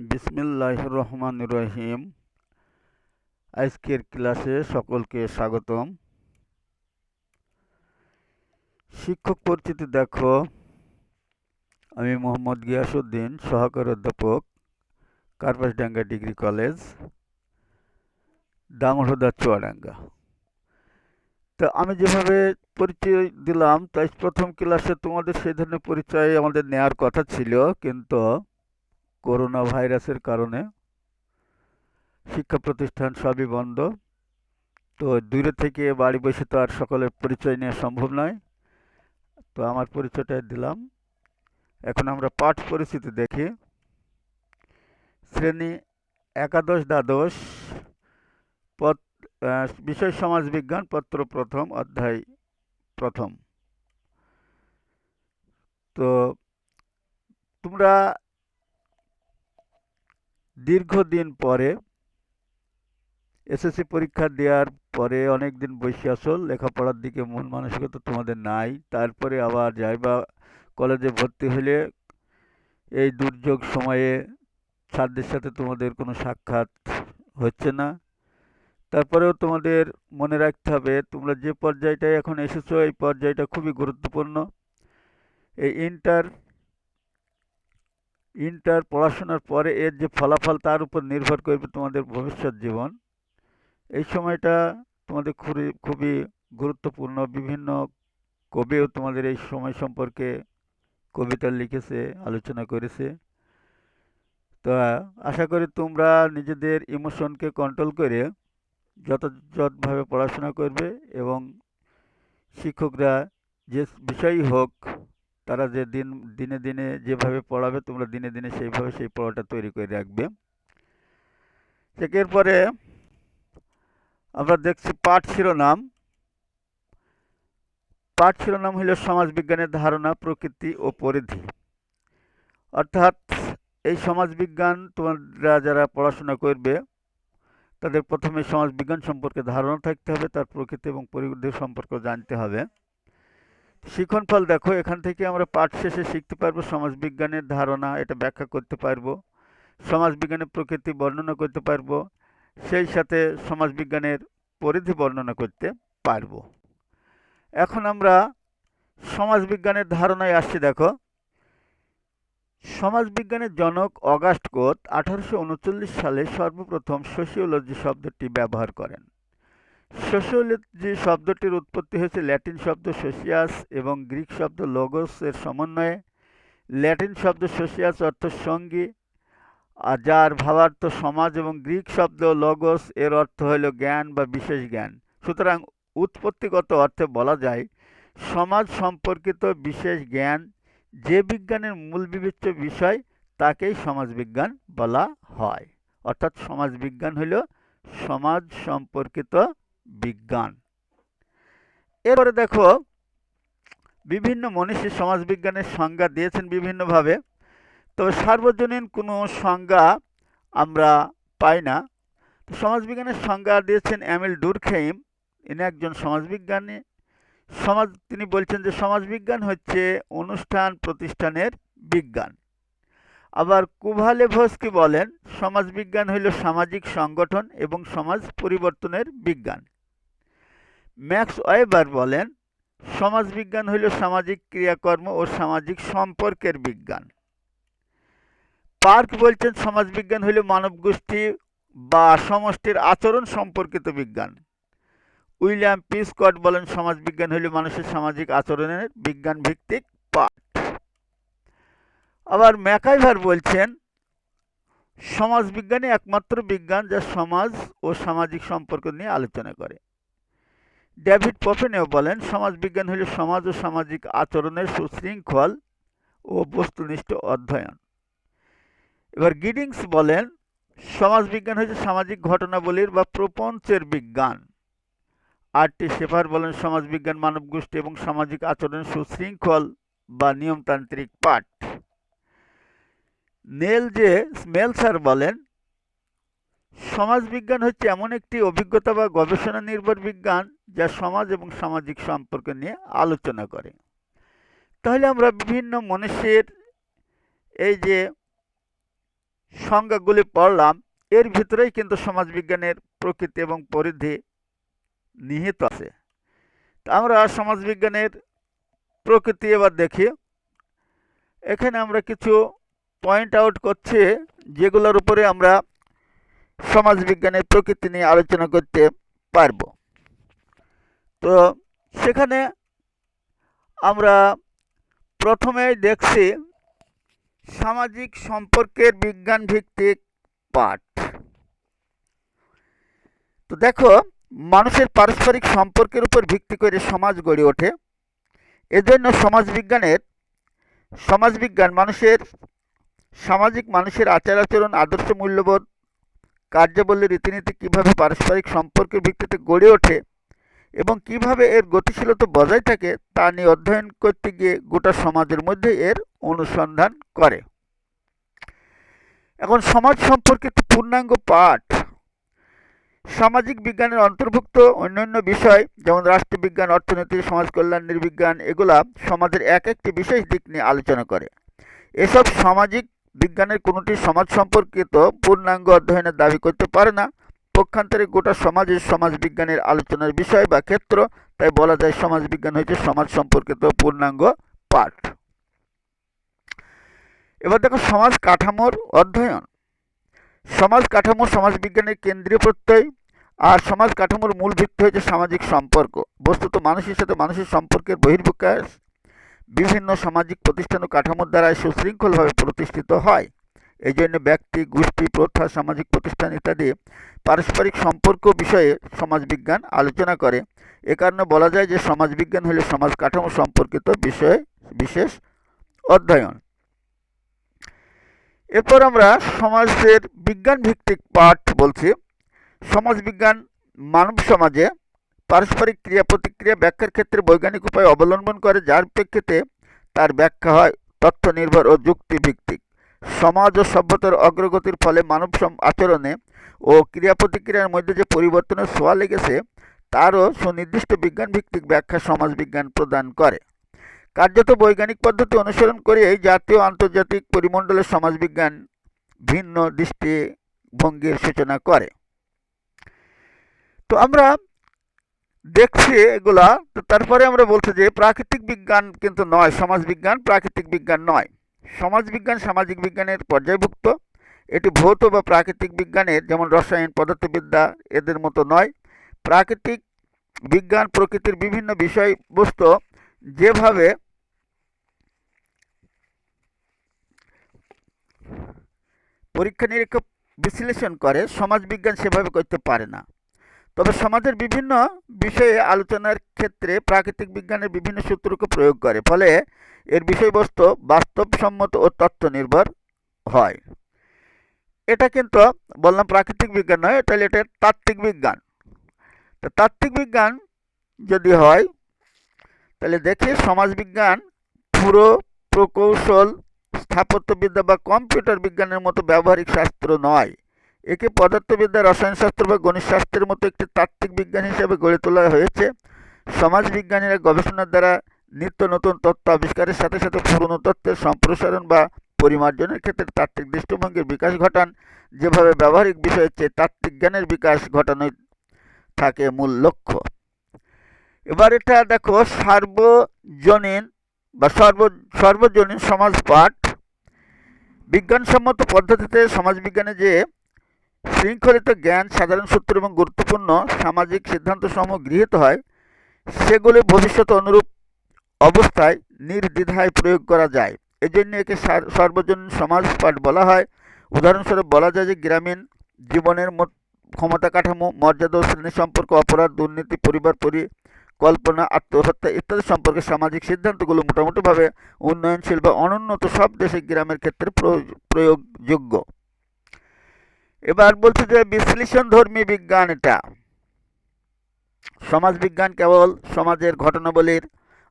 বিসমিল্লাহির রহমানির রহিম। আজকের ক্লাসে সকলকে স্বাগতম। শিক্ষক পরিচিতি দেখো, আমি মোহাম্মদ গিয়াসউদ্দিন, সহকারী অধ্যাপক, কার্পাসডাঙ্গা ডিগ্রি কলেজ, দামোহদা চুয়াডাঙ্গা। তো আমি যেভাবে পরিচয় দিলাম, তাই প্রথম ক্লাসে তোমাদের সেই ধরনের পরিচয় আমাদের নেওয়ার কথা ছিল, কিন্তু করোনা ভাইরাসের কারণে শিক্ষা প্রতিষ্ঠান সবই বন্ধ। তো দূরে থেকে বাড়ি বসে তো আর সকলের পরিচয় নেওয়া সম্ভব নয়, তো আমার পরিচয়টা দিলাম। এখন আমরা পাঠ পরিস্থিতি দেখি। শ্রেণী একাদশ দ্বাদশ, বিষয় সমাজবিজ্ঞান, পত্র প্রথম, অধ্যায় প্রথম। তো তোমরা দীর্ঘদিন পরে এসএসসি পরীক্ষা দেওয়ার পরে অনেক দিন বসে আসো, লেখাপড়ার দিকে মন মানসিকতা তোমাদের নাই। তারপরে আবার যাইবা কলেজে ভর্তি হলে এই দুর্যোগ সময়ে স্যারদের সাথে তোমাদের কোনো সাক্ষাৎ হচ্ছে না। তারপরেও তোমাদের মনে রাখতে হবে, তোমরা যে পর্যায়টায় এখন এসেছো এই পর্যায়টা খুবই গুরুত্বপূর্ণ। এই ইন্টার পড়াশোনার পরে এর যে ফলাফল, তার উপর নির্ভর করবে তোমাদের ভবিষ্যৎ জীবন। এই সময়টা তোমাদের খুবই খুবই গুরুত্বপূর্ণ। বিভিন্ন কবিও তোমাদের এই সময় সম্পর্কে কবিতা লিখেছে, আলোচনা করেছে। তো আশা করি তোমরা নিজেদের ইমোশনকে কন্ট্রোল করে যথাযথভাবে পড়াশোনা করবে, এবং শিক্ষকরা যে বিষয়ই হোক, তারা যে দিনে দিনে যেভাবে পড়াবে, তোমরা দিনে দিনে সেইভাবে সেই পড়াটা তৈরি করে রাখবে। এরপরে আমরা দেখছি পাঠ শিরোনাম। পাঠ শিরোনাম হল সমাজবিজ্ঞানের ধারণা, প্রকৃতি ও পরিধি। অর্থাৎ এই সমাজবিজ্ঞান তোমরা যারা পড়াশোনা করবে, তাদের প্রথমে সমাজবিজ্ঞান সম্পর্কে ধারণা থাকতে হবে, তার প্রকৃতি এবং পরিধি সম্পর্কে জানতে হবে। শিক্ষণফল দেখো, এখান থেকে আমরা পাঠ শেষে শিখতে পারবো সমাজবিজ্ঞানের ধারণা, এটা ব্যাখ্যা করতে পারবো, সমাজবিজ্ঞানের প্রকৃতি বর্ণনা করতে পারবো, সেই সাথে সমাজবিজ্ঞানের পরিধি বর্ণনা করতে পারবো। এখন আমরা সমাজবিজ্ঞানের ধারণায় আসছি। দেখো, সমাজবিজ্ঞানের জনক অগাস্ট কোত 1839 সালে সর্বপ্রথম সোশিওলজি শব্দটি ব্যবহার করেন। সোশিওলজি শব্দটির উৎপত্তি হয়েছে ল্যাটিন শব্দ সোশিয়াস এবং গ্রিক শব্দ লোগোস এর সমন্বয়ে। ল্যাটিন শব্দ সোশিয়াস অর্থ সঙ্গী, আর যার ভাবার্থ সমাজ, এবং গ্রিক শব্দ লোগোস এর অর্থ হল জ্ঞান বা বিশেষ জ্ঞান। সুতরাং উৎপত্তিগত অর্থে বলা যায় সমাজ সম্পর্কিত বিশেষ জ্ঞান যে বিজ্ঞানের মূল বিবেচ্য বিষয়, তাকেই সমাজবিজ্ঞান বলা হয়। অর্থাৎ সমাজবিজ্ঞান হল সমাজ সম্পর্কিত বিজ্ঞান। এরপরে দেখো, বিভিন্ন মনীষী সমাজবিজ্ঞানের সংজ্ঞা দিয়েছেন বিভিন্নভাবে, তবে সার্বজনীন কোনো সংজ্ঞা আমরা পাই না। সমাজবিজ্ঞানের সংজ্ঞা দিয়েছেন এমিল ডুরখেইম, ইনি একজন সমাজবিজ্ঞানী। তিনি বলছেন যে সমাজবিজ্ঞান হচ্ছে অনুষ্ঠান প্রতিষ্ঠানের বিজ্ঞান। আবার কুভালেভস্কি বলেন সমাজবিজ্ঞান হইল সামাজিক সংগঠন এবং সমাজ পরিবর্তনের বিজ্ঞান। ম্যাক্স ওয়েবার বলেন সমাজবিজ্ঞান হইল সামাজিক ক্রিয়াকর্ম ও সামাজিক সম্পর্কের বিজ্ঞান। পার্ক বলছেন সমাজবিজ্ঞান হইল মানবগোষ্ঠী বা সমষ্টির আচরণ সম্পর্কিত বিজ্ঞান। উইলিয়াম পি স্কট বলেন সমাজবিজ্ঞান হইল মানুষের সামাজিক আচরণের বিজ্ঞান ভিত্তিক পাঠ। আবার ম্যাকাইভার বলছেন সমাজবিজ্ঞানই একমাত্র বিজ্ঞান যা সমাজ ও সামাজিক সম্পর্ক নিয়ে আলোচনা করে। ডেভিড পফেনেও বলেন সমাজবিজ্ঞান হইল সমাজ ও সামাজিক আচরণের সুশৃঙ্খল ও বস্তুনিষ্ঠ অধ্যয়ন। এবার গিডিংস বলেন সমাজবিজ্ঞান হচ্ছে সামাজিক ঘটনাবলীর বা প্রপঞ্চের বিজ্ঞান। আর.টি. শেফার বলেন সমাজবিজ্ঞান মানবগোষ্ঠী এবং সামাজিক আচরণের সুশৃঙ্খল বা নিয়মতান্ত্রিক পাঠ। নেল জে স্মেলসার বলেন সমাজবিজ্ঞান হচ্ছে এমন একটি অভিজ্ঞতা বা গবেষণা নির্ভর বিজ্ঞান যা সমাজ এবং সামাজিক সম্পর্ক নিয়ে আলোচনা করে। তাহলে আমরা বিভিন্ন মনীষীর এই যে সংজ্ঞাগুলি পড়লাম, এর ভিতরেই কিন্তু সমাজবিজ্ঞানের প্রকৃতি এবং পরিধি নিহিত আছে। তা আমরা সমাজবিজ্ঞানের প্রকৃতি এবার দেখি। এখানে আমরা কিছু পয়েন্ট আউট করছি যেগুলোর উপরে আমরা সমাজবিজ্ঞানের প্রকৃতি নিয়ে আলোচনা করতে পারব। তো সেখানে আমরা প্রথমেই দেখছি সামাজিক সম্পর্কের বিজ্ঞান ভিত্তিক পাঠ। তো দেখো, মানুষের পারস্পরিক সম্পর্কের উপর ভিত্তি করে সমাজ গড়ে ওঠে। এজন্য সমাজবিজ্ঞান মানুষের আচার আচরণ, আদর্শ, মূল্যবোধ, কার্যাবলী, রীতিনীতি কিভাবে পারস্পরিক সম্পর্কের ভিত্তিতে গড়ে ওঠে এবং কিভাবে এর গতিশীলতা বজায় থাকে তা নিয়ে অধ্যয়ন করতে গিয়ে গোটা সমাজের মধ্যে এর অনুসন্ধান করে। এখন সমাজ সম্পর্কিত পূর্ণাঙ্গ পাঠ সামাজিক বিজ্ঞানের অন্তর্ভুক্ত অন্যান্য বিষয় যেমন রাষ্ট্রবিজ্ঞান, অর্থনীতি, সমাজ কল্যাণ, নৃবিজ্ঞান এগুলা সমাজের এক একটি বিশেষ দিক নিয়ে আলোচনা করে। এসব সামাজিক বিজ্ঞানের কোনোটি সমাজ সম্পর্কিত পূর্ণাঙ্গ অধ্যয়নের দাবি করতে পারে না। পক্ষান্তরে গোটা সমাজের সমাজবিজ্ঞানের আলোচনার বিষয় বা ক্ষেত্র, তাই বলা যায় সমাজবিজ্ঞান হচ্ছে সমাজ সম্পর্কিত পূর্ণাঙ্গ পাঠ। এবার দেখো সমাজ কাঠামোর অধ্যয়ন। সমাজ কাঠামো সমাজবিজ্ঞানের কেন্দ্রীয় প্রত্যয়, আর সমাজ কাঠামোর মূল ভিত্তি হচ্ছে সামাজিক সম্পর্ক। বস্তুত মানুষের সাথে মানুষের সম্পর্কের বহির্বিকাশ বিভিন্ন সামাজিক প্রতিষ্ঠান ও কাঠামোর দ্বারা সুশৃঙ্খলভাবে প্রতিষ্ঠিত হয়। এই জন্য ব্যক্তি, গোষ্ঠী, প্রথা, সামাজিক প্রতিষ্ঠান ইত্যাদি পারস্পরিক সম্পর্ক বিষয়ে সমাজবিজ্ঞান আলোচনা করে। এ কারণে বলা যায় যে সমাজবিজ্ঞান হলো সমাজ কাঠামো সম্পর্কিত বিষয়ে বিশেষ অধ্যয়ন। এরপর আমরা সমাজের বিজ্ঞান ভিত্তিক পাঠ বলছি। সমাজবিজ্ঞান মানব সমাজে পারস্পরিক ক্রিয়া প্রতিক্রিয়া ব্যাখ্যার ক্ষেত্রে বৈজ্ঞানিক উপায় অবলম্বন করে, যার প্রেক্ষিতে তার ব্যাখ্যা হয় তথ্য নির্ভর ও যুক্তিভিত্তিক। সমাজ ও সভ্যতার অগ্রগতির ফলে মানব আচরণে ও ক্রিয়া প্রতিক্রিয়ার মধ্যে যে পরিবর্তনের ছোঁয়া লেগেছে তারও সুনির্দিষ্ট বিজ্ঞান ভিত্তিক ব্যাখ্যা সমাজবিজ্ঞান প্রদান করে। কার্যত বৈজ্ঞানিক পদ্ধতি অনুসরণ করে এই জাতীয় আন্তর্জাতিক পরিমণ্ডলের সমাজবিজ্ঞান ভিন্ন দৃষ্টিভঙ্গির সূচনা করে। তো আমরা দেখছি এগুলা। তো তারপরে আমরা বলছি যে প্রাকৃতিক বিজ্ঞান কিন্তু নয়, সমাজবিজ্ঞান প্রাকৃতিক বিজ্ঞান নয়। সমাজবিজ্ঞান সামাজিক বিজ্ঞানের পর্যায়ভুক্ত। এটি ভৌত বা প্রাকৃতিক বিজ্ঞানের যেমন রসায়ন, পদার্থবিদ্যা এদের মতো নয়। প্রাকৃতিক বিজ্ঞান প্রকৃতির বিভিন্ন বিষয়বস্তু যেভাবে পরীক্ষা নিরীক্ষা বিশ্লেষণ করে, সমাজবিজ্ঞান সেভাবে করতে পারে না। তবে সমাজের বিভিন্ন বিষয়ে আলোচনার ক্ষেত্রে প্রাকৃতিক বিজ্ঞানের বিভিন্ন সূত্রকে প্রয়োগ করে, ফলে এর বিষয়বস্তু বাস্তবসম্মত ও তথ্য নির্ভর হয়। এটা কিন্তু বললাম প্রাকৃতিক বিজ্ঞান নয়, তাহলে এটা তাত্ত্বিক বিজ্ঞান। তো তাত্ত্বিক বিজ্ঞান যদি হয় তাহলে দেখি সমাজবিজ্ঞান পুরো প্রকৌশল, স্থাপত্যবিদ্যা বা কম্পিউটার বিজ্ঞানের মতো ব্যবহারিক শাস্ত্র নয়। একে পদার্থবিদ্যা, রসায়নশাস্ত্র বা গণিতশাস্ত্রের মতো একটি তাত্ত্বিক বিজ্ঞান হিসেবে গড়ে তোলা হয়েছে। সমাজবিজ্ঞানীরা গবেষণার দ্বারা নিত্য নতুন তথ্য আবিষ্কারের সাথে সাথে পুরনো তথ্যের সম্প্রসারণ বা পরিমার্জনের ক্ষেত্রে তাত্ত্বিক দৃষ্টিভঙ্গির বিকাশ ঘটান। যেভাবে ব্যবহারিক বিষয়ের চেয়ে তাত্ত্বিক জ্ঞানের বিকাশ ঘটানোই থাকে মূল লক্ষ্য। এবার এটা দেখো সার্বজনীন বা সর্বজনীন সমাজ পাঠ। বিজ্ঞানসম্মত পদ্ধতিতে সমাজবিজ্ঞানে যে শৃঙ্খলিত জ্ঞান, সাধারণ সূত্র এবং গুরুত্বপূর্ণ সামাজিক সিদ্ধান্তসমূহ গৃহীত হয় সেগুলি ভবিষ্যৎ অনুরূপ অবস্থায় নির্দ্বিধায় প্রয়োগ করা যায়। এজন্য একে সর্বজনীন সমাজ পাঠ বলা হয়। উদাহরণস্বরূপ বলা যায় যে গ্রামীণ জীবনের ক্ষমতা কাঠামো, মর্যাদা ও শ্রেণী সম্পর্ক, অপরাধ, দুর্নীতি, পরিবার পরিকল্পনা, আত্মহত্যা ইত্যাদি সম্পর্কে সামাজিক সিদ্ধান্তগুলো মোটামুটিভাবে উন্নয়নশীল বা অনুন্নত সব দেশে গ্রামের ক্ষেত্রে প্রয়োগযোগ্য। এবার বলছি যে বিশ্লেষণধর্মী বিজ্ঞান। এটা সমাজবিজ্ঞান কেবল সমাজের ঘটনাবলীর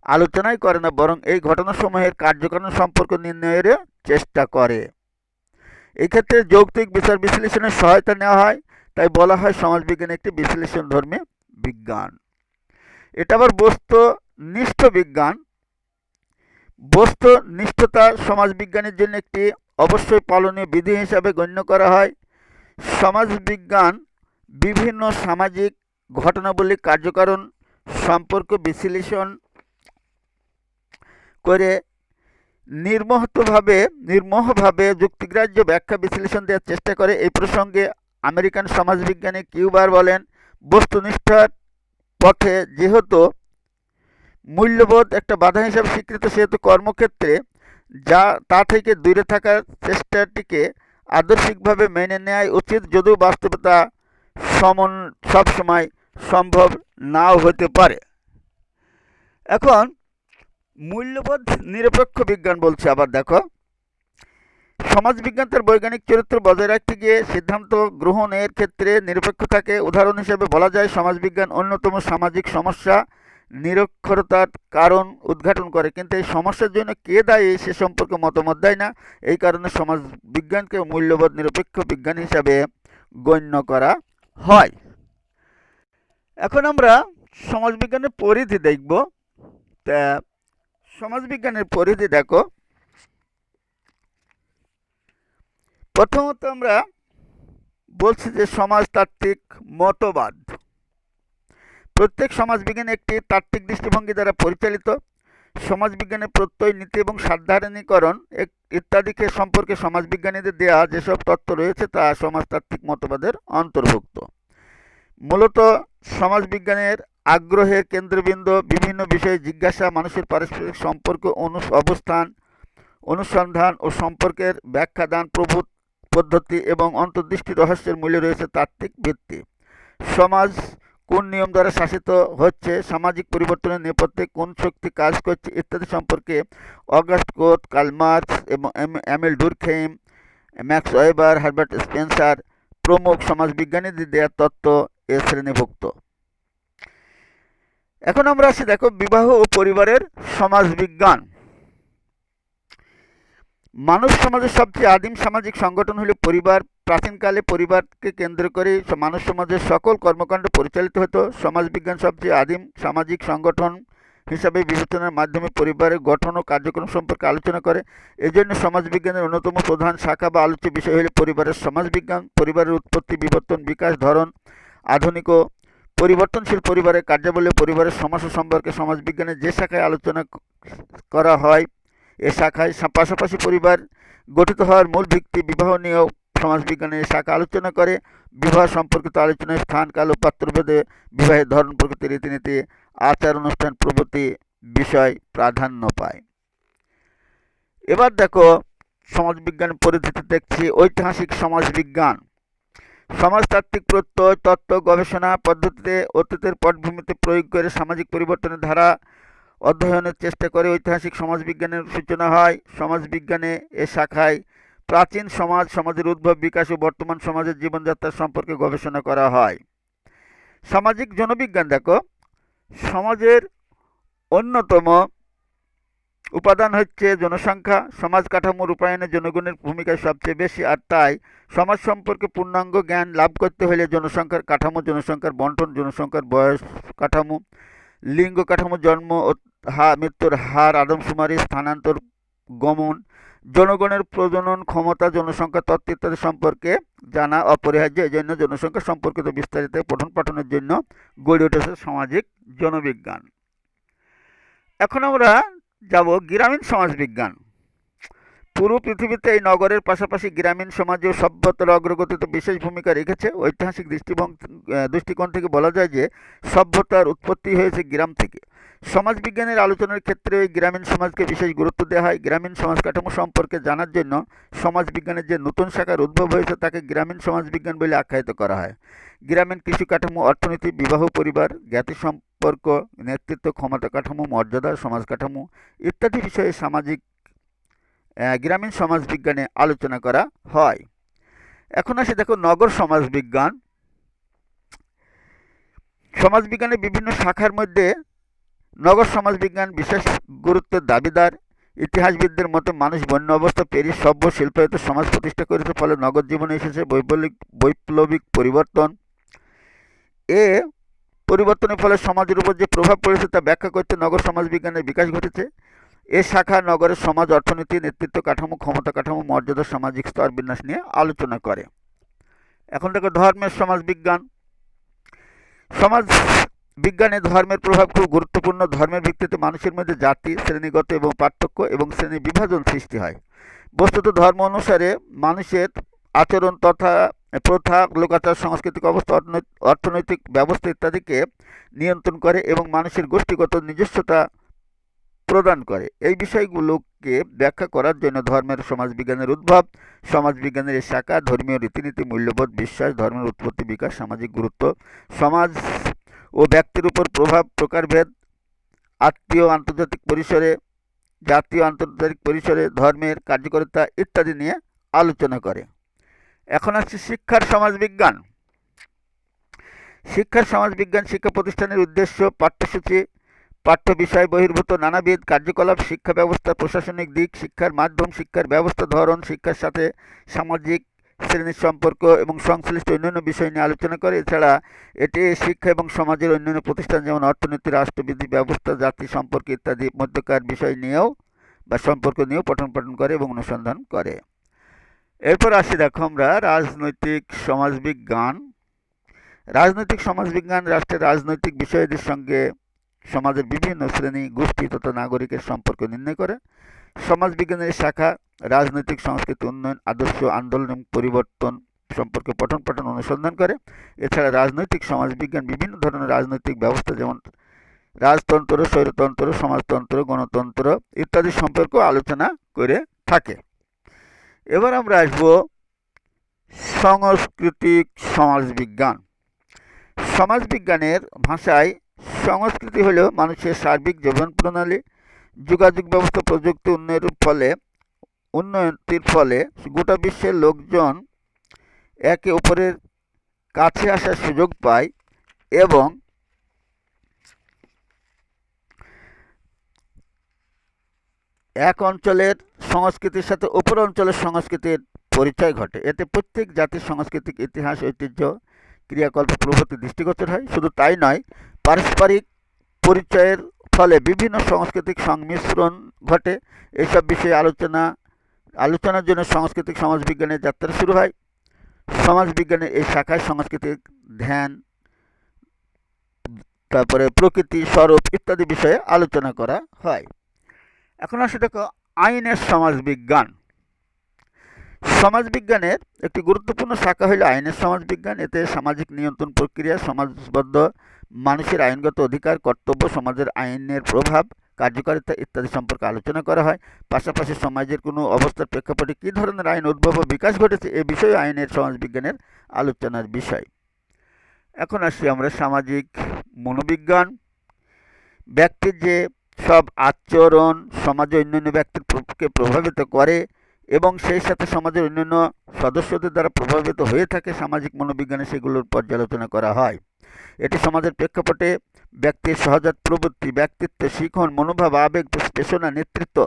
আলোচনাই করে না, বরং এই ঘটনাসমূহের কার্যকারণ সম্পর্ক নির্ণয়ের চেষ্টা করে। এই ক্ষেত্রে যৌক্তিক বিচার বিশ্লেষণের সহায়তা নেওয়া হয়, তাই বলা হয় সমাজবিজ্ঞান একটি বিশ্লেষণধর্মী বিজ্ঞান। এটা আবার বস্তুনিষ্ঠ বিজ্ঞান। বস্তুনিষ্ঠতা সমাজবিজ্ঞানের জন্য একটি অবশ্যই পালনীয় বিধি হিসাবে গণ্য করা হয়। সমাজবিজ্ঞান বিভিন্ন সামাজিক ঘটনাবলী কার্যকারণ সম্পর্ক বিশ্লেষণ করে নির্মোহভাবে যুক্তিগ্রাহ্য ব্যাখ্যা বিশ্লেষণ দেওয়ার চেষ্টা করে। এই প্রসঙ্গে আমেরিকান সমাজবিজ্ঞানী কিউবার বলেন, বস্তুনিষ্ঠার পথে যেহেতু মূল্যবোধ একটা বাধা হিসাবে স্বীকৃত, সেহেতু কর্মক্ষেত্রে তা থেকে দূরে থাকার চেষ্টাটিকে আদর্শিকভাবে মেনে নেওয়াই উচিত, যদিও বাস্তবে তা সবসময় সম্ভব নাও হতে পারে। এখন মূল্যবোধ নিরপেক্ষ বিজ্ঞান বলছে। আবার দেখো, সমাজবিজ্ঞান তার বৈজ্ঞানিক চরিত্র বজায় রাখতে গিয়ে সিদ্ধান্ত গ্রহণের ক্ষেত্রে নিরপেক্ষ থাকে। উদাহরণ হিসেবে বলা যায়, সমাজবিজ্ঞান অন্যতম সামাজিক সমস্যা নিরক্ষরতার কারণ উদ্ঘাটন করে, কিন্তু এই সমস্যার জন্য কে দায়ী সে সম্পর্কে মতামত দেয় না। এই কারণে সমাজবিজ্ঞানকে মূল্যবোধ নিরপেক্ষ বিজ্ঞান হিসাবে গণ্য করা হয়। এখন আমরা সমাজবিজ্ঞানের পরিধি দেখব। তা সমাজবিজ্ঞানের পরিধি দেখো, প্রথমত আমরা বলছি যে সমাজতাত্ত্বিক মতবাদ। প্রত্যেক সমাজবিজ্ঞান একটি তাত্ত্বিক দৃষ্টিভঙ্গি দ্বারা পরিচালিত। সমাজবিজ্ঞানের প্রত্যয়, নীতি এবং সাধারণীকরণ ইত্যাদিকে সম্পর্কে সমাজবিজ্ঞানীদের দেয়া যেসব তত্ত্ব রয়েছে তা সমাজতাত্ত্বিক মতবাদের অন্তর্ভুক্ত। মূলত সমাজবিজ্ঞানের আগ্রহের কেন্দ্রবিন্দু বিভিন্ন বিষয়ে জিজ্ঞাসা, মানুষের পারস্পরিক সম্পর্ক, অবস্থান, অনুসন্ধান ও সম্পর্কের ব্যাখ্যাদান পদ্ধতি এবং অন্তর্দৃষ্টি রহস্যের মূল্যে রয়েছে তাত্ত্বিক ভিত্তি। সমাজ কোন নিয়ম দ্বারা শাসিত হচ্ছে, সামাজিক পরিবর্তনের নেপথ্যে কোন শক্তি কাজ করছে ইত্যাদি সম্পর্কে অগাস্ট কোত, কার্ল মার্কস এবং Emile Durkheim, Max Weber, Herbert Spencer প্রমুখ সমাজবিজ্ঞানীদের দেয়া তত্ত্ব এ শ্রেণীভুক্ত। এখন আমরা আসি দেখো বিবাহ ও পরিবারের সমাজবিজ্ঞান। মানব সমাজের সবচেয়ে আদিম সামাজিক সংগঠন হল পরিবার। প্রাচীনকালে পরিবারকে কেন্দ্র করে মানব সমাজের সকল কর্মকাণ্ড পরিচালিত হতো। সমাজবিজ্ঞান সবচেয়ে আদিম সামাজিক সংগঠন হিসাবে বিবেচনার মাধ্যমে পরিবারের গঠন ও কার্যক্রম সম্পর্কে আলোচনা করে। এজন্য সমাজবিজ্ঞানের অন্যতম প্রধান শাখা বা আলোচ্য বিষয় হল পরিবারের সমাজবিজ্ঞান। পরিবারের উৎপত্তি, বিবর্তন, বিকাশ, ধরন, আধুনিক ও পরিবর্তনশীল পরিবারের কার্যাবলী, পরিবারের সমস্যা সম্পর্কে সমাজবিজ্ঞানের যে শাখায় আলোচনা করা হয়। এ শাখায় পাশাপাশি পরিবার গঠিত হওয়ার মূল ভিত্তি বিবাহ নিয়েও সমাজবিজ্ঞানের শাখা আলোচনা করে। বিবাহ সম্পর্কিত আলোচনায় স্থান, কাল ও পাত্রভেদে বিবাহের ধরন, প্রকৃতি, রীতিনীতি, আচার অনুষ্ঠান প্রভৃতি বিষয় প্রাধান্য পায়। এবার দেখো সমাজবিজ্ঞান পরিধিতে দেখছি ঐতিহাসিক সমাজবিজ্ঞান। সমাজতাত্ত্বিক প্রত্যয়, তত্ত্ব, গবেষণা পদ্ধতিতে অতীতের পটভূমিতে প্রয়োগ করে সামাজিক পরিবর্তনের ধারা অধ্যয়নের চেষ্টা করে ঐতিহাসিক সমাজবিজ্ঞানের সূচনা হয়। সমাজবিজ্ঞানে এ শাখায় প্রাচীন সমাজের উদ্ভব, বিকাশ ও বর্তমান সমাজের জীবনযাত্রা সম্পর্কে গবেষণা করা হয়। সামাজিক জনবিজ্ঞান দেখো, সমাজের অন্যতম উপাদান হচ্ছে জনসংখ্যা। সমাজ কাঠামো রূপায়ণে জনগণের ভূমিকা সবচেয়ে বেশি, আর তাই সমাজ সম্পর্কে পূর্ণাঙ্গ জ্ঞান লাভ করতে হলে জনসংখ্যার কাঠামো, জনসংখ্যার বণ্টন, জনসংখ্যার বয়স কাঠামো, লিঙ্গ কাঠামো, জন্ম ও মৃত্যুর হার, আদমশুমারি, স্থানান্তর, গমন, জনগণের প্রজনন ক্ষমতা, জনসংখ্যা তত্ত্ব ইত্যাদি সম্পর্কে জানা অপরিহার্য। এই জন্য জনসংখ্যা সম্পর্কিত বিস্তারিত পঠন পাঠনের জন্য গড়ে উঠেছে সামাজিক জনবিজ্ঞান। এখন আমরা যাব গ্রামীণ সমাজবিজ্ঞান। পুরো পৃথিবীতে এই নগরের পাশাপাশি গ্রামীণ সমাজেও সভ্যতার অগ্রগতিতে বিশেষ ভূমিকা রেখেছে। ঐতিহাসিক দৃষ্টিকোণ থেকে বলা যায় যে সভ্যতার উৎপত্তি হয়েছে গ্রাম থেকে। সমাজবিজ্ঞানের আলোচনার ক্ষেত্রে ওই গ্রামীণ সমাজকে বিশেষ গুরুত্ব দেওয়া হয়। গ্রামীণ সমাজ কাঠামো সম্পর্কে জানার জন্য সমাজবিজ্ঞানের যে নতুন শাখার উদ্ভব হয়েছে তাকে গ্রামীণ সমাজবিজ্ঞান বলে আখ্যায়িত করা হয়। গ্রামীণ কৃষি কাঠামো, অর্থনীতি, বিবাহ, পরিবার, জ্ঞাতি সম্পর্ক, নেতৃত্ব, ক্ষমতা কাঠামো, মর্যাদা, সমাজ কাঠামো ইত্যাদি বিষয়ে গ্রামীণ সমাজবিজ্ঞানে আলোচনা করা হয়। এখন আসে দেখো নগর সমাজবিজ্ঞান। সমাজবিজ্ঞানের বিভিন্ন শাখার মধ্যে নগর সমাজবিজ্ঞান বিশেষ গুরুত্বের দাবিদার। ইতিহাসবিদদের মতে মানুষ বন্য অবস্থা পেরিয়ে সভ্য শিল্পায়িত সমাজ প্রতিষ্ঠা করেছে, ফলে নগর জীবনে এসেছে বৈপ্লবিক পরিবর্তন। এ পরিবর্তনের ফলে সমাজের উপর যে প্রভাব পড়েছে তা ব্যাখ্যা করতে নগর সমাজবিজ্ঞানের বিকাশ ঘটেছে। এ শাখা নগরের সমাজ, অর্থনীতি, নেতৃত্ব কাঠামো, ক্ষমতা কাঠামো, মর্যাদা, সামাজিক স্তর বিন্যাস নিয়ে আলোচনা করে। এখন দেখো ধর্মের সমাজবিজ্ঞান। সমাজ বিজ্ঞানে ধর্মের প্রভাব খুব গুরুত্বপূর্ণ। ধর্মের ভিত্তিতে মানুষের মধ্যে জাতি, শ্রেণীগত এবং পার্থক্য এবং শ্রেণী বিভাজন সৃষ্টি হয়। বস্তুত ধর্ম অনুসারে মানুষের আচরণ তথা প্রথা, লোকাচার, সাংস্কৃতিক অবস্থা, অর্থনৈতিক ব্যবস্থা ইত্যাদিকে নিয়ন্ত্রণ করে এবং মানুষের গোষ্ঠীগত নিজস্বতা প্রদান করে। এই বিষয়গুলোকে ব্যাখ্যা করার জন্য ধর্মের সমাজবিজ্ঞানের উদ্ভব। সমাজবিজ্ঞানের এই শাখা ধর্মীয় রীতিনীতি, মূল্যবোধ, বিশ্বাস, ধর্মের উৎপত্তি, বিকাশ, সামাজিক গুরুত্ব, সমাজ ও ব্যক্তির উপর প্রভাব, প্রকারভেদ, আত্মীয় আন্তর্জাতিক পরিসরে, জাতীয় আন্তর্জাতিক পরিসরে ধর্মের কার্যকারিতা ইত্যাদি নিয়ে আলোচনা করে। এখন আসছে শিক্ষার সমাজবিজ্ঞান। শিক্ষার সমাজবিজ্ঞান শিক্ষা প্রতিষ্ঠানের উদ্দেশ্য, পাঠ্যসূচি, পাঠ্য বিষয় বহির্ভূত নানাবিধ কার্যকলাপ, শিক্ষা ব্যবস্থার প্রশাসনিক দিক, শিক্ষার মাধ্যম, শিক্ষার ব্যবস্থা ধরন, শিক্ষার সাথে সামাজিক শ্রেণীর সম্পর্ক এবং সংশ্লিষ্ট অন্যান্য বিষয় নিয়ে আলোচনা করে। এছাড়া এটি শিক্ষা এবং সমাজের অন্যান্য প্রতিষ্ঠান যেমন অর্থনীতি, রাষ্ট্রবিধি ব্যবস্থা, জাতি সম্পর্ক ইত্যাদি মধ্যকার বিষয় নিয়েও বা সম্পর্ক নিয়েও পঠন পাঠন করে এবং অনুসন্ধান করে। এরপর আসি দেখো আমরা রাজনৈতিক সমাজবিজ্ঞান। রাজনৈতিক সমাজবিজ্ঞান রাষ্ট্রের রাজনৈতিক বিষয়াদির সঙ্গে সমাজের বিভিন্ন শ্রেণী, গোষ্ঠী তথা নাগরিকের সম্পর্ক নির্ণয় করে। সমাজবিজ্ঞানের শাখা রাজনৈতিক সংস্কৃতি, উন্নয়ন, আদর্শ, আন্দোলন এবং পরিবর্তন সম্পর্কে পঠন পাঠন অনুসন্ধান করে। এছাড়া রাজনৈতিক সমাজবিজ্ঞান বিভিন্ন ধরনের রাজনৈতিক ব্যবস্থা যেমন রাজতন্ত্র, স্বৈরতন্ত্র, সমাজতন্ত্র, গণতন্ত্র ইত্যাদি সম্পর্ক আলোচনা করে থাকে। এবার আমরা আসব সাংস্কৃতিক সমাজবিজ্ঞান। সমাজবিজ্ঞানের ভাষায় সংস্কৃতি হল মানুষের সার্বিক জীবন প্রণালী, যোগাযোগ ব্যবস্থা, প্রযুক্তি উন্নতির ফলে গোটা বিশ্বের লোকজন একে অপরের কাছে আসার সুযোগ পায় এবং এক অঞ্চলের সংস্কৃতির সাথে অপর অঞ্চলের সংস্কৃতির পরিচয় ঘটে। এতে প্রত্যেক জাতির সাংস্কৃতিক ইতিহাস, ঐতিহ্য, ক্রিয়াকল্প প্রভৃতি দৃষ্টিগোচর হয়। শুধু তাই নয়, পারস্পরিক পরিচয়ের ফলে বিভিন্ন সাংস্কৃতিক সংমিশ্রণ ঘটে। এইসব বিষয়ে আলোচনার জন্য সাংস্কৃতিক সমাজবিজ্ঞানের যাত্রা শুরু হয়। সমাজবিজ্ঞানের এই শাখায় সাংস্কৃতিক ধ্যান, তারপরে প্রকৃতি, স্বরূপ ইত্যাদি বিষয়ে আলোচনা করা হয়। এখন আসে দেখো আইনের সমাজবিজ্ঞান। সমাজবিজ্ঞানের একটি গুরুত্বপূর্ণ শাখা হল আইনের সমাজবিজ্ঞান। এতে সামাজিক নিয়ন্ত্রণ প্রক্রিয়া, সমাজবদ্ধ মানুষের আইনগত অধিকার, কর্তব্য, সমাজের আইনের প্রভাব, কার্যকারিতা ইত্যাদি সম্পর্কে আলোচনা করা হয়। পাশাপাশি সমাজের কোনো অবস্থার প্রেক্ষাপটে কী ধরনের আইন উদ্ভব ও বিকাশ ঘটেছে এ বিষয়ে আইনের সমাজবিজ্ঞানের আলোচনার বিষয়। এখন আসি আমরা সামাজিক মনোবিজ্ঞান। ব্যক্তির যে সব আচরণ সমাজে অন্যান্য ব্যক্তিকে প্রভাবিত করে এবং সেই সাথে সমাজের অন্যান্য সদস্যদের দ্বারা প্রভাবিত হয়ে থাকে, সামাজিক মনোবিজ্ঞানে সেগুলোর পর্যালোচনা করা হয়। এটি সমাজের প্রেক্ষাপটে ব্যক্তির সহজাত প্রবৃত্তি, ব্যক্তিত্ব, শিখন, মনোভাব, আবেগ, পেশনা, নেতৃত্ব,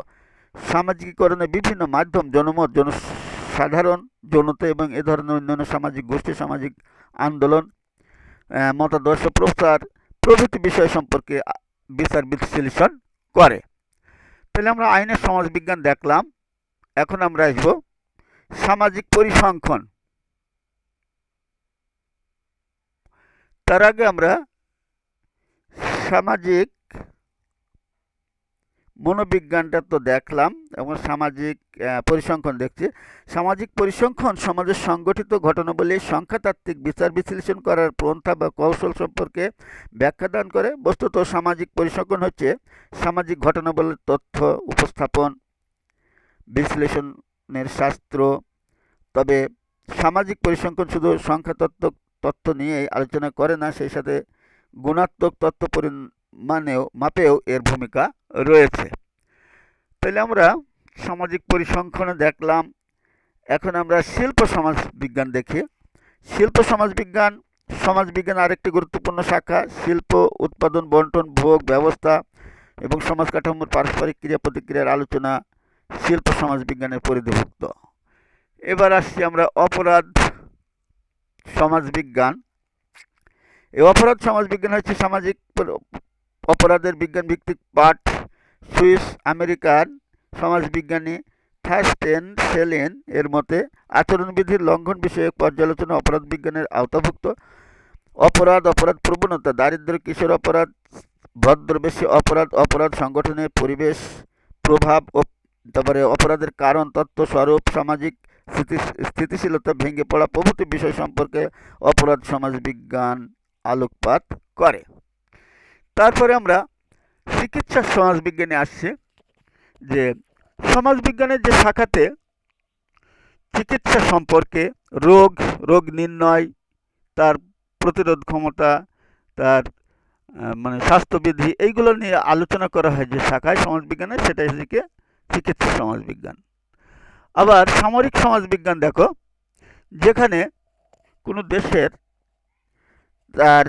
সামাজিকীকরণের বিভিন্ন মাধ্যম, জনমত, জনসাধারণ, যৌনতা এবং এ ধরনের অন্যান্য সামাজিক গোষ্ঠী, সামাজিক আন্দোলন, মতাদর্শ প্রচার প্রভৃতি বিষয় সম্পর্কে বিচার বিশ্লেষণ করে। তাহলে আমরা আইনের সমাজবিজ্ঞান দেখলাম। এখন আমরা আসব সামাজিক পরিসংখ্যান। তার আগে আমরা সামাজিক মনোবিজ্ঞানটা তো দেখলাম এবং সামাজিক পরিসংখ্যান দেখছি। সামাজিক পরিসংখ্যান সমাজের সংগঠিত ঘটনাবলী সংখ্যাতাত্ত্বিক বিচার বিশ্লেষণ করার পন্থা বা কৌশল সম্পর্কে ব্যাখ্যা দান করে। বস্তুত সামাজিক পরিসংখ্যান হচ্ছে সামাজিক ঘটনাবলীর তথ্য উপস্থাপন বিশ্লেষণের শাস্ত্র। তবে সামাজিক পরিসংখ্যান শুধু সংখ্যাতত্ত্বক তথ্য নিয়েই আলোচনা করে না, সেই সাথে গুণাত্মক তথ্য মাপেও এর ভূমিকা রয়েছে। তাহলে আমরা সামাজিক পরিসংখ্যানে দেখলাম। এখন আমরা শিল্প সমাজবিজ্ঞান দেখি। শিল্প সমাজবিজ্ঞান আরেকটি গুরুত্বপূর্ণ শাখা। শিল্প, উৎপাদন, বন্টন, ভোগ ব্যবস্থা এবং সমাজ কাঠামোর পারস্পরিক ক্রিয়া প্রতিক্রিয়ার আলোচনা শিল্প সমাজবিজ্ঞানের পরিধিভুক্ত। এবার আসছি আমরা অপরাধ সমাজবিজ্ঞান। এই অপরাধ সমাজবিজ্ঞান হচ্ছে সামাজিক অপরাধের বিজ্ঞান ভিত্তিক পাঠ। সুইস আমেরিকান সমাজবিজ্ঞানী থার্স্টেন সেলেন এর মতে আচরণবিধির লঙ্ঘন বিষয়ক পর্যালোচনা অপরাধ বিজ্ঞানের আওতাভুক্ত। অপরাধ, অপরাধ প্রবণতা, দারিদ্র্য, কিশোর অপরাধ, ভদ্রবেশী অপরাধ, অপরাধ সংগঠনের পরিবেশ প্রভাব ও তারপরে অপরাধের কারণ, তথ্য স্বরূপ, সামাজিক স্থিতিশীলতা, ভেঙে পড়া প্রভৃতি বিষয় সম্পর্কে অপরাধ সমাজবিজ্ঞান আলোকপাত করে। তারপরে আমরা চিকিৎসা সমাজবিজ্ঞানে আসছি, যে সমাজবিজ্ঞানের যে শাখাতে চিকিৎসা সম্পর্কে রোগ, রোগ নির্ণয়, তার প্রতিরোধ ক্ষমতা, তার মানে স্বাস্থ্যবিধি, এইগুলো নিয়ে আলোচনা করা হয় যে শাখায় সমাজবিজ্ঞানে, সেটা হচ্ছে চিকিৎসা সমাজবিজ্ঞান। আবার সামরিক সমাজবিজ্ঞান দেখো, যেখানে কোনো দেশের তার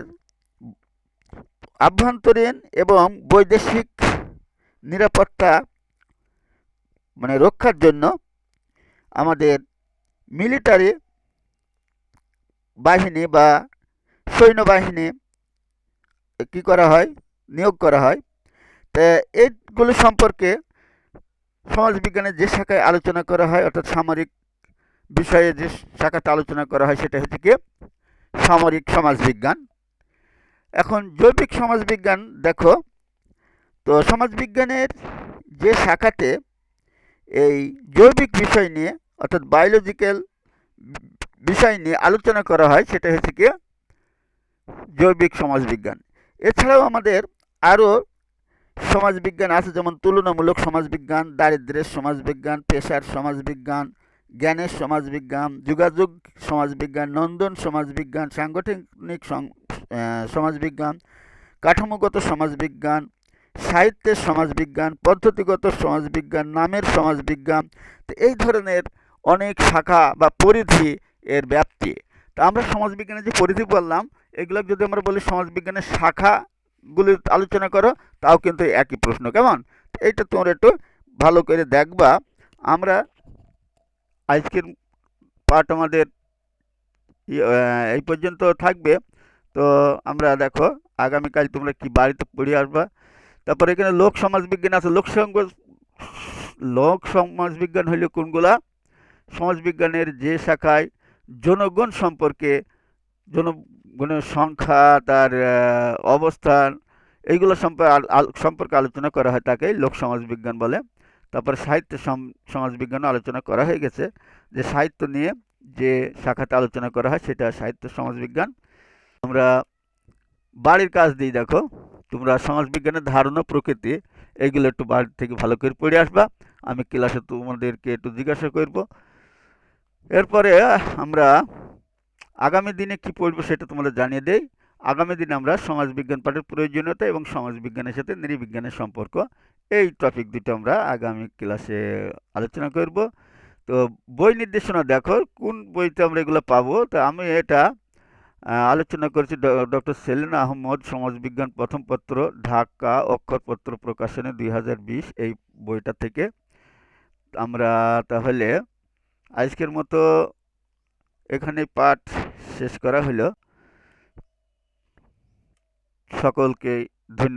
আভ্যন্তরীণ এবং বৈদেশিক নিরাপত্তা মানে রক্ষার জন্য আমাদের মিলিটারি বাহিনী বা সৈন্যবাহিনী কি করা হয়, নিয়োগ করা হয়। তা এইগুলো সম্পর্কে সমাজবিজ্ঞানের যে শাখায় আলোচনা করা হয়, অর্থাৎ সামরিক বিষয়ে যে শাখাটা আলোচনা করা হয়, সেটা হচ্ছে কি সামরিক সমাজবিজ্ঞান। এখন জৈবিক সমাজবিজ্ঞান দেখো, তো সমাজবিজ্ঞানের যে শাখাতে এই জৈবিক বিষয় নিয়ে অর্থাৎ বায়োলজিক্যাল বিষয় নিয়ে আলোচনা করা হয়, সেটা হচ্ছে কি জৈবিক সমাজবিজ্ঞান। এছাড়াও আমাদের আরও সমাজবিজ্ঞান আছে, যেমন তুলনামূলক সমাজবিজ্ঞান, দারিদ্র্যের সমাজবিজ্ঞান, পেশার সমাজবিজ্ঞান, জ্ঞানের সমাজবিজ্ঞান, যোগাযোগ সমাজবিজ্ঞান, নন্দন সমাজবিজ্ঞান, সাংগঠনিক সমাজবিজ্ঞান, কাঠামোগত সমাজবিজ্ঞান, সাহিত্যের সমাজবিজ্ঞান, পদ্ধতিগত সমাজবিজ্ঞান, নামের সমাজবিজ্ঞান। তো এই ধরনের অনেক শাখা বা পরিধি এর ব্যাপ্তি। তা আমরা সমাজবিজ্ঞানের যে পরিধি বললাম, এগুলো যদি আমরা বলি সমাজবিজ্ঞানের শাখাগুলি আলোচনা করো, তাও কিন্তু একই প্রশ্ন। কেমন? এইটা তোমরা একটু ভালো করে দেখবা। আমরা আজকের পাঠ আমাদের এই পর্যন্ত থাকবে। তো আমরা দেখো আগামীকাল তোমরা কি বাড়িতে পড়ে আসবা। তারপরে এখানে লোক সমাজবিজ্ঞান আছে। লোক সমাজবিজ্ঞান হইল কোনগুলা? সমাজবিজ্ঞানের যে শাখায় জনগণ সম্পর্কে, জনগণের সংখ্যা, তার অবস্থান, এইগুলো সম্পর্কে আলোচনা করা হয়, তাকে লোক সমাজবিজ্ঞান বলে। তারপরে সাহিত্য সমাজবিজ্ঞান আলোচনা করা হয়ে গেছে, যে সাহিত্য নিয়ে যে শাখাতে আলোচনা করা হয় সেটা সাহিত্য সমাজবিজ্ঞান। আমরা বাড়ির কাজ দিই, দেখো তোমরা সমাজবিজ্ঞানের ধারণা, প্রকৃতি, এইগুলো একটু বাড়ি থেকে ভালো করে পড়ে আসবা। আমি ক্লাসে তোমাদেরকে একটু জিজ্ঞাসা করব। এরপরে আমরা আগামী দিনে কি পড়বো সেটা তোমাদের জানিয়ে দেই। আগামী দিনে আমরা সমাজবিজ্ঞান পাঠের প্রয়োজনীয়তা এবং সমাজবিজ্ঞানের সাথে নৃবিজ্ঞানের সম্পর্ক, এই টপিক দুটো আমরা আগামী ক্লাসে আলোচনা করব। তো বই নির্দেশনা দেখো কোন বইতে আমরা এগুলো পাবো। তো আমি এটা আলোচনা করেছি ডক্টর সেলিনা আহমদ, সমাজবিজ্ঞান প্রথম পত্র, ঢাকা অক্ষরপত্র প্রকাশনী 2020, এই বইটা থেকে। আমরা তাহলে আজকের মতো এখানে পাঠ শেষ করা হলো। সকলকে ধন্যবাদ।